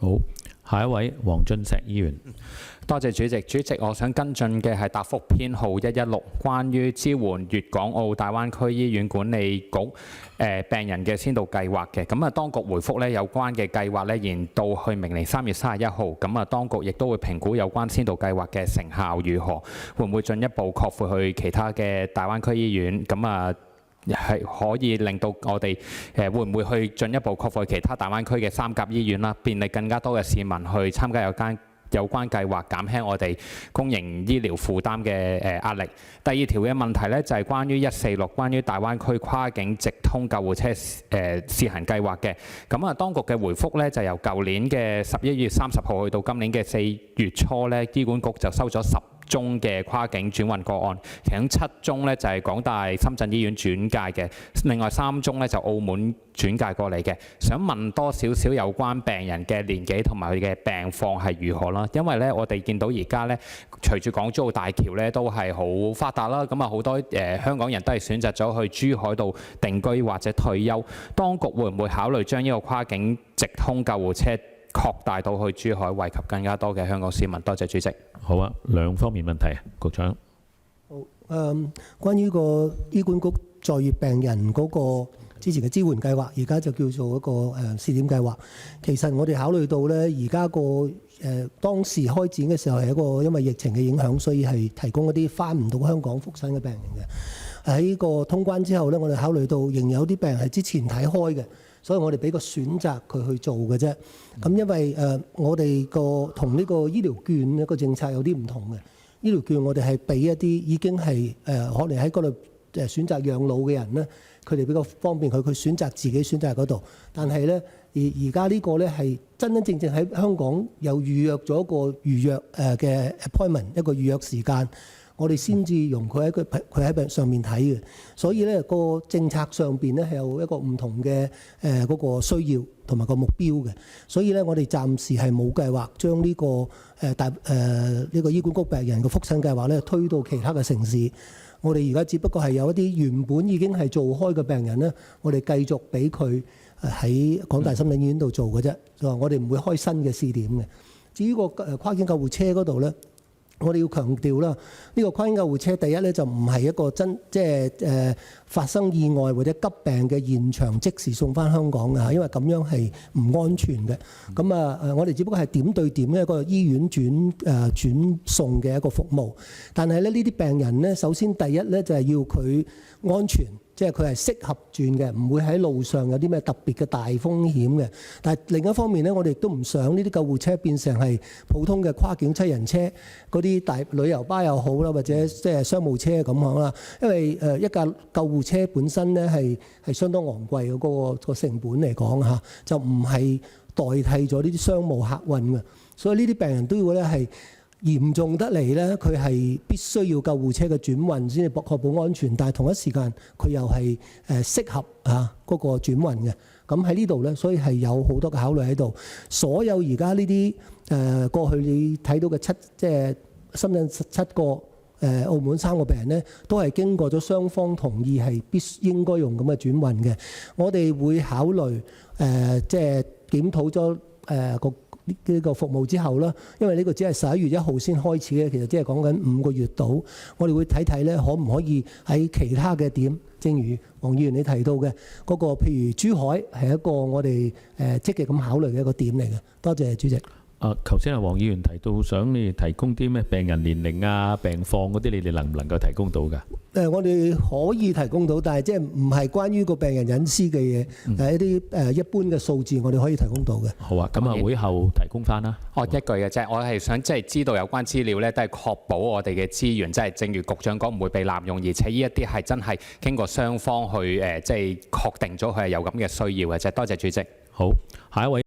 好，下一位黃俊碩議員。多謝主席。主席，我想跟進嘅係答覆編號116，關於支援粵港澳大灣區醫院管理局病人嘅先導計劃嘅。咁啊，當局回覆咧有關嘅計劃咧延到去明年3月31號。咁啊，當局亦都會評估有關先導計劃嘅成效如何，會唔會進一步擴闊去其他嘅大灣區醫院？咁啊，係可以令到我哋會唔會去進一步擴闊其他大灣區嘅三甲醫院啦，便利更加多嘅市民去參加有關計劃，減輕我哋公營醫療負擔嘅壓力。第二條嘅問題咧就係關於146，關於大灣區跨境直通救護車試行計劃嘅。咁啊，當局嘅回覆咧就由舊年嘅11月30號去到今年嘅4月初咧，醫管局就收咗10宗嘅跨境轉運個案，其中7宗咧就係港大深圳醫院轉介嘅，另外3宗咧就澳門轉介過嚟嘅。想問多少少有關病人嘅年紀同埋佢嘅病況係如何啦？因為咧我哋見到而家咧隨住港珠澳大橋咧都係好發達啦，咁啊好多香港人都係選擇咗去珠海度定居或者退休。當局會唔會考慮將呢個跨境直通救護車擴大到去珠海，惠及更加多嘅香港市民？多謝主席。好啊，兩方面問題，局長。好，關於個醫管局在粵病人嗰個之前嘅支援計劃，而家就叫做一個試點計劃。其實我哋考慮到咧，而家個當時開展嘅時候係一個因為疫情嘅影響，所以係提供一啲返唔到香港復診嘅病人嘅。喺個通關之後咧，我哋考慮到仍有啲病人係之前睇開嘅。所以我哋俾個選擇佢去做嘅啫。咁因為我哋個同呢個醫療券一個政策有啲唔同嘅。醫療券我哋係俾一啲已經係可能喺嗰度選擇養老嘅人咧，佢哋比較方便佢選擇自己選擇嗰度。但係咧而家呢個咧係真真正正喺香港有預約咗一個預約嘅 appointment 一個預約時間。我哋先至容佢喺上面睇嘅，所以咧個政策上邊咧係有一個唔同嘅嗰個需要同埋個目標嘅，所以咧我哋暫時係冇計劃將呢個呢個醫管局病人嘅復診計劃咧推到其他嘅城市。我哋而家只不過係有一啲原本已經係做開嘅病人咧，我哋繼續俾佢喺港大深圳醫院度做嘅啫。我哋唔會開新嘅試點嘅。至於個跨境救護車嗰度咧，我哋要強調啦，呢個跨境救護車第一咧就唔係一個即係發生意外或者急病嘅現場即時送翻香港嘅，因為咁樣係唔安全嘅。咁我哋只不過係點對點一個醫院轉送嘅一個服務。但係咧呢啲病人咧，首先第一咧就係要佢安全。即係佢係適合轉嘅，唔會喺路上有啲咩特別嘅大風險嘅。但係另一方面咧，我哋亦都唔想呢啲救護車變成係普通嘅跨境7人車，嗰啲大旅遊巴又好啦，或者即係商務車咁樣啦。因為一架救護車本身咧係相當昂貴嘅嗰個成本嚟講嚇，就唔係代替咗呢啲商務客運嘅。所以呢啲病人都要咧係嚴重得嚟咧，佢係必須要救護車嘅轉運先至確保安全，但係同一時間佢又係適合嗰個轉運嘅。咁喺呢度咧，所以係有好多嘅考慮喺度。所有而家呢啲過去你睇到嘅即係深圳7個澳門3個病人咧，都係經過咗雙方同意係應該用咁嘅轉運嘅。我哋會考慮即係檢討咗呢個服務之後啦，因為呢個只係11月1號先開始嘅，其實即係講緊5個月到。我哋會睇睇咧，可唔可以喺其他嘅點，正如黃議員你提到嘅嗰個，譬如珠海係一個我哋積極咁考慮嘅一個點嚟嘅。多謝主席。頭先黃議員提到想你哋提供啲咩病人年齡啊、病況嗰啲，你哋能唔能夠提供到㗎？我哋可以提供到，但係即係唔係關於個病人隱私嘅嘢，係一啲一般嘅數字，我哋可以提供到嘅。好啊，咁啊會後提供翻啦。一句嘅啫，我係想即係知道有關資料咧，都係確保我哋嘅資源，即係正如局長講，唔會被濫用，而且呢一啲係真係經過雙方去即係確定咗佢係有咁嘅需要嘅啫。多謝主席。好，下一位。